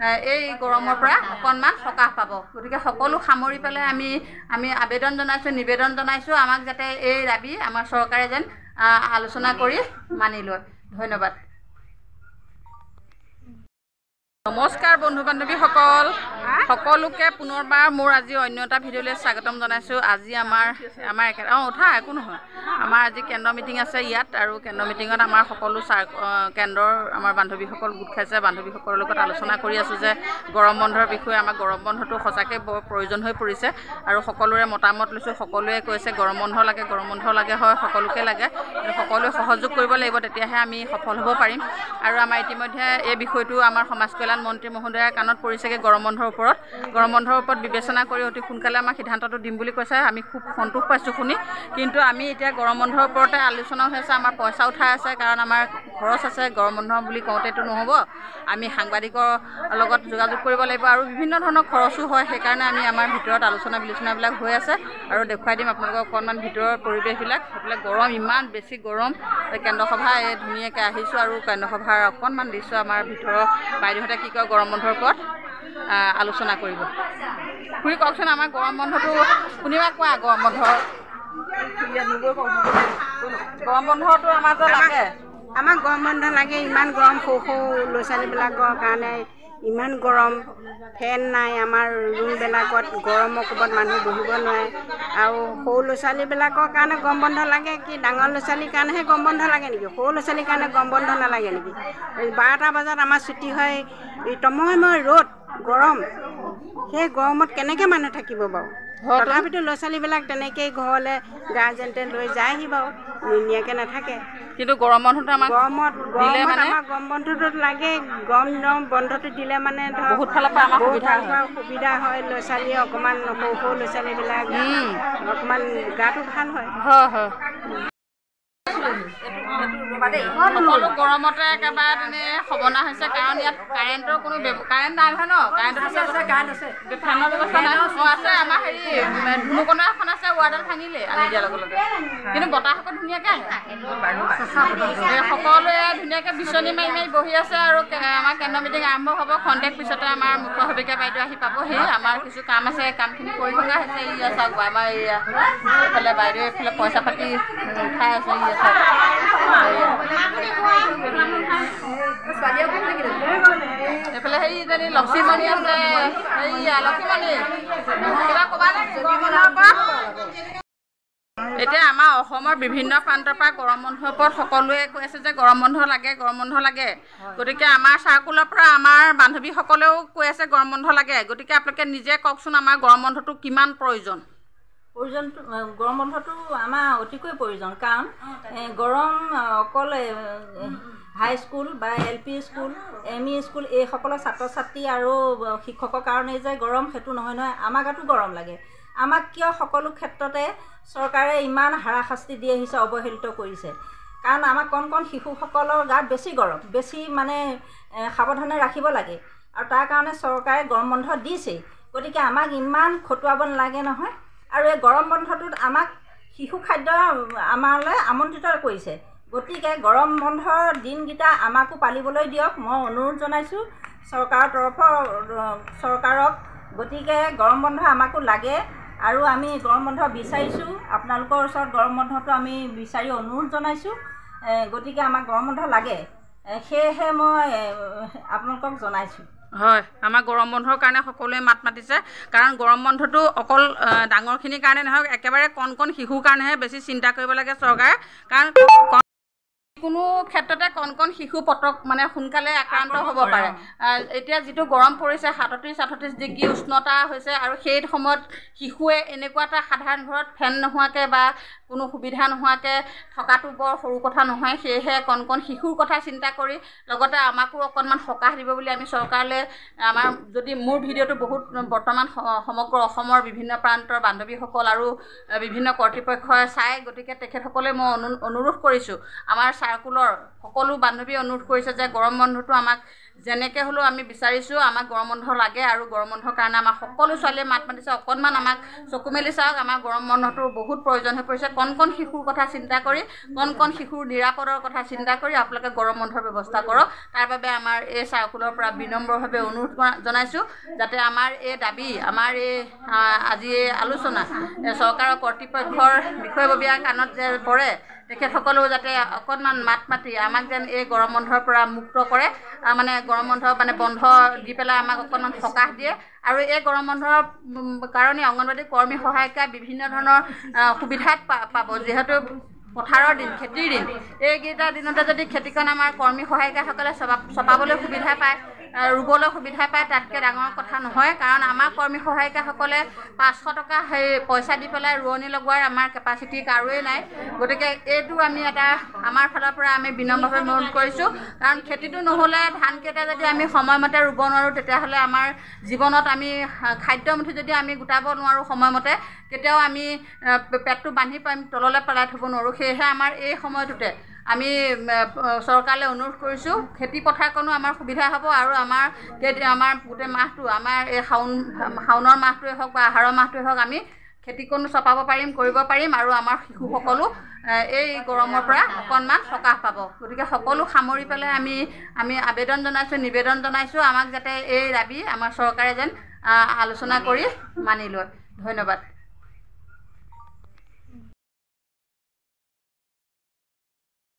এই গৰমৰ পৰা অকণমান সকাহ পাব। গতিকে সকলো সামৰি পেলাই আমি আবেদন জনাইছোঁ, নিবেদন জনাইছোঁ, আমাক যাতে এই দাবী আমাৰ চৰকাৰে যেন আলোচনা কৰি মানি লয়। ধন্যবাদ। নমস্কাৰ বন্ধু বান্ধৱীসকল, সকলোকে পুনৰবাৰ মোৰ আজি অন্য এটা ভিডিঅ'লৈ স্বাগতম জনাইছোঁ। আজি আমাৰ উঠা একো নহয়, আমাৰ আজি কেন্দ্ৰ মিটিং আছে ইয়াত, আৰু কেন্দ্ৰ মিটিঙত আমাৰ সকলো কেন্দ্ৰৰ আমাৰ বান্ধৱীসকল গোট খাইছে। বান্ধৱীসকলৰ লগত আলোচনা কৰি আছোঁ যে গৰম বন্ধৰ বিষয়ে আমাৰ গৰম বন্ধটো সঁচাকৈ বৰ প্ৰয়োজন হৈ পৰিছে, আৰু সকলোৰে মতামত লৈছোঁ। সকলোৱে কৈছে গৰম বন্ধ লাগে, হয় সকলোকে লাগে, কিন্তু সকলোৱে সহযোগ কৰিব লাগিব, তেতিয়াহে আমি সফল হ'ব পাৰিম। আৰু আমাৰ ইতিমধ্যে এই বিষয়টো আমাৰ সমাজ কল্যাণ মন্ত্ৰী মহোদয়াৰ কাণত পৰিছেগৈ। গৰম বন্ধৰ ওপৰত বিবেচনা কৰি অতি সোনকালে আমাক সিদ্ধান্তটো দিম বুলি কৈছে। আমি খুব সন্তোষ পাইছোঁ শুনি, কিন্তু আমি এতিয়া গৰম বন্ধৰ ওপৰতে আলোচনা হৈ আছে। আমাৰ পইচা উঠাই আছে, কাৰণ আমাৰ খৰচ আছে। গৰম বন্ধ বুলি কওঁতেতো নহ'ব, আমি সাংবাদিকৰ লগত যোগাযোগ কৰিব লাগিব, আৰু বিভিন্ন ধৰণৰ খৰচো হয়। সেইকাৰণে আমি আমাৰ ভিতৰত আলোচনা বিলোচনাবিলাক হৈ আছে, আৰু দেখুৱাই দিম আপোনালোকক অকণমান ভিতৰৰ পৰিৱেশবিলাক। সেইবিলাক গৰম, ইমান বেছি গৰম। কেন্দ্ৰ সভা ধুনীয়াকৈ আহিছোঁ, আৰু কেন্দ্ৰ সভাৰ অকণমান দৃশ্য আমাৰ ভিতৰৰ বাইদেউহঁতে কি কয় গৰম বন্ধৰ ওপৰত আলোচনা কৰিব। খুৰী কওকচোন, আমাৰ গৰম বন্ধটো শুনিবা কোৱা। গৰম বন্ধটো আমাৰ যে লাগে, আমাক গৰম বন্ধ লাগে। ইমান গৰম, সৰু ল'ৰা ছোৱালীবিলাকৰ কাৰণে ইমান গৰম। ফেন নাই আমাৰ ৰুমবিলাকত, গৰমৰ কোবত মানুহ বহিব নোৱাৰে। আৰু সৰু ল'ৰা ছোৱালীবিলাকৰ কাৰণে গৰম বন্ধ লাগে কি, ডাঙৰ ল'ৰা ছোৱালীৰ কাৰণেহে গৰম বন্ধ লাগে নেকি? সৰু ল'ৰা ছোৱালীৰ কাৰণে গৰম বন্ধ নালাগে নেকি? 12টা বজাত আমাৰ ছুটি হয়, তময় ৰ'দ গৰম, সেই গৰমত কেনেকৈ মানুহ থাকিব বাৰু? তথাপিতো ল'ৰা ছোৱালীবিলাক তেনেকেই ঘৰলৈ গাৰ্জেণ্টে লৈ যায়হি বাৰু, ধুনীয়াকৈ নাথাকে। কিন্তু গৰম বন্ধটো আমাক গৰমত আমাৰ গৰম বন্ধটো লাগে। গৰম বন্ধটো দিলে মানে ধৰক বহুত ফালৰ পৰা আমাৰ সুবিধা হয়। ল'ৰা ছোৱালীয়ে অকণমান সৰু ল'ৰা ছোৱালীবিলাক অকণমান গাটো ভাল হয়। সকলো গৰমতে একেবাৰে তেনে সবনা হৈছে, কাৰণ ইয়াত কাৰেণ্টৰ কোনো কাৰেণ্ট নাই নহয় ন? কাৰেণ্টৰ ফেনৰ ব্যৱস্থা নাই। আছে আমাৰ হেৰি ধুনুকণা এখন আছে, ৱাৰডাল ভাঙিলে আনি দিয়াৰ লগে লগে, কিন্তু বতাহ আকৌ ধুনীয়াকৈ আহে। সকলোৱে ধুনীয়াকৈ বিচনী মাৰি মাৰি বহি আছে, আৰু আমাৰ কেন্দ্ৰ মিটিং আৰম্ভ হ'ব। খন্তেক পিছতে আমাৰ মুখ্য সবিকা বাইদেউ আহি পাবহি। আমাৰ কিছু কাম আছে, কামখিনি কৰি থকা হৈছে। ইয়া চাওক, আমাৰ এইফালে বাইদেউ এইফালে পইচা পাতি উঠাই আছে। ইয়া চাওক, এইফালে সেইজনী লক্ষ্মীমণি আছে, লক্ষ্মীমণি কিবা ক'বা নে? এতিয়া আমাৰ অসমৰ বিভিন্ন প্ৰান্তৰ পৰা গৰম বন্ধৰ ওপৰত সকলোৱে কৈ আছে যে গৰম বন্ধ লাগে। গতিকে আমাৰ চাৰ্কুলৰ পৰা আমাৰ বান্ধৱীসকলেও কৈ আছে গৰম বন্ধ লাগে। গতিকে আপোনালোকে নিজে কওকচোন, আমাৰ গৰম বন্ধটো কিমান প্ৰয়োজন? গৰম বন্ধটো আমাৰ অতিকৈ প্ৰয়োজন, কাৰণ গৰম অকল হাইস্কুল বা LP স্কুল, ME স্কুল এইসকলৰ ছাত্ৰ ছাত্ৰী আৰু শিক্ষকৰ কাৰণেই যে গৰম, সেইটো নহয়। আমাৰ গাতো গৰম লাগে। আমাক কিয় সকলো ক্ষেত্ৰতে চৰকাৰে ইমান হাৰাশাস্তি দি আহিছে, অৱহেলিত কৰিছে? কাৰণ আমাৰ কণ শিশুসকলৰ গাত বেছি গৰম, বেছি মানে সাৱধানে ৰাখিব লাগে, আৰু তাৰ কাৰণে চৰকাৰে গৰম বন্ধ দিছেই। গতিকে আমাক ইমান খটুৱাব নালাগে নহয়। আৰু এই গৰম বন্ধটোত আমাক শিশু খাদ্য আমালৈ আমন্ত্ৰিত কৰিছে। গতিকে গৰম বন্ধৰ দিনকেইটা আমাকো পালিবলৈ দিয়ক, মই অনুৰোধ জনাইছোঁ চৰকাৰক। গতিকে গৰম বন্ধ আমাকো লাগে, আৰু আমি গৰম বন্ধ বিচাৰিছোঁ। আপোনালোকৰ ওচৰত গৰম বন্ধটো আমি বিচাৰি অনুৰোধ জনাইছোঁ। গতিকে আমাক গৰম বন্ধ লাগে, সেয়েহে মই আপোনালোকক জনাইছোঁ। হয়, আমাৰ গৰম বন্ধৰ কাৰণে সকলোৱে মাত মাতিছে, কাৰণ গৰম বন্ধটো অকল ডাঙৰখিনিৰ কাৰণে নহয়, একেবাৰে কণ শিশুৰ কাৰণেহে বেছি চিন্তা কৰিব লাগে চৰকাৰে। কাৰণ কোনো ক্ষেত্ৰতে কণ শিশু মানে সোনকালে আক্ৰান্ত হ'ব পাৰে। এতিয়া যিটো গৰম পৰিছে, 37-38 ডিগ্ৰী উষ্ণতা হৈছে, আৰু সেই সময়ত শিশুৱে এনেকুৱা এটা সাধাৰণ ঘৰত ফেন নোহোৱাকৈ বা কোনো সুবিধা নোহোৱাকৈ থকাটো বৰ সৰু কথা নহয়। সেয়েহে কণ শিশুৰ কথা চিন্তা কৰি লগতে আমাকো অকণমান সকাহ দিব বুলি আমি চৰকাৰলৈ যদি মোৰ ভিডিঅ'টো বহুত বৰ্তমান সমগ্ৰ অসমৰ বিভিন্ন প্ৰান্তৰ বান্ধৱীসকল আৰু বিভিন্ন কৰ্তৃপক্ষই চাই, গতিকে তেখেতসকলে মই অনুৰোধ কৰিছোঁ, আমাৰ চাৰ্কুলৰ সকলো বান্ধৱীয়ে অনুৰোধ কৰিছে যে গৰম বন্ধটো আমাক যেনেকৈ হ'লেও আমি বিচাৰিছোঁ আমাক গৰম বন্ধ লাগে আৰু গৰম বন্ধৰ কাৰণে আমাৰ সকলো ছোৱালীয়ে মাত মাতিছে অকণমান আমাক চকু মেলি চাওক আমাৰ গৰম বন্ধটো বহুত প্ৰয়োজন হৈ পৰিছে কণ শিশুৰ কথা চিন্তা কৰি কণ শিশুৰ নিৰাপদৰ কথা চিন্তা কৰি আপোনালোকে গৰম বন্ধৰ ব্যৱস্থা কৰক তাৰ বাবে আমাৰ এই চাৰ্কুলৰ পৰা বিনম্ৰভাৱে অনুৰোধ জনাইছোঁ যাতে আমাৰ এই দাবী আমাৰ এই আজি এই আলোচনা চৰকাৰৰ কৰ্তৃপক্ষৰ বিষয়ববীয়াৰ কাণত যে পৰে তেখেতসকলেও যাতে অকণমান মাত মাতি আমাক যেন এই গৰম বন্ধৰ পৰা মুক্ত কৰে মানে গৰম বন্ধ মানে বন্ধ দি পেলাই আমাক অকণমান সকাহ দিয়ে আৰু এই গৰম বন্ধৰ কাৰণে অংগনবাড়ী কৰ্মী সহায়িকা বিভিন্ন ধৰণৰ সুবিধাত পাব যিহেতু পথাৰৰ দিন খেতিৰ দিন এইকেইটা দিনতে যদি খেতিকণ আমাৰ কৰ্মী সহায়িকাসকলে চপাবলৈ সুবিধা পায় ৰুবলৈ সুবিধা পায় তাতকৈ ডাঙৰ কথা নহয় কাৰণ আমাৰ কৰ্মী সহায়িকাসকলে 500 টকা সেই পইচা দি পেলাই ৰোৱনী লগোৱাৰ আমাৰ কেপাচিটি কাৰোৱেই নাই গতিকে এইটো আমি এটা আমাৰ ফালৰ পৰা আমি বিনম্ৰভাৱে অনুৰোধ কৰিছোঁ কাৰণ খেতিটো নহ'লে ধানকেইটা যদি আমি সময়মতে ৰুব নোৱাৰোঁ তেতিয়াহ'লে আমাৰ জীৱনত আমি খাদ্যমুঠি যদি আমি গোটাব নোৱাৰোঁ সময়মতে কেতিয়াও আমি পেটটো বান্ধি পাৰিম তললৈ পেলাই থ'ব নোৱাৰোঁ সেয়েহে আমাৰ এই সময়টোতে আমি চৰকাৰলৈ অনুৰোধ কৰিছোঁ খেতি পথাৰকণো আমাৰ সুবিধা হ'ব আৰু আমাৰ গোটেই মাহটো আমাৰ এই শাওণৰ মাহটোৱে হওক বা আহাৰৰ মাহটোৱে হওক আমি খেতিকণো চপাব পাৰিম কৰিব পাৰিম আৰু আমাৰ শিশুসকলো এই গৰমৰ পৰা অকণমান সকাহ পাব গতিকে সকলো সামৰি পেলাই আমি আবেদন জনাইছোঁ নিবেদন জনাইছোঁ আমাক যাতে এই দাবী আমাৰ চৰকাৰে যেন আলোচনা কৰি মানি লয় ধন্যবাদ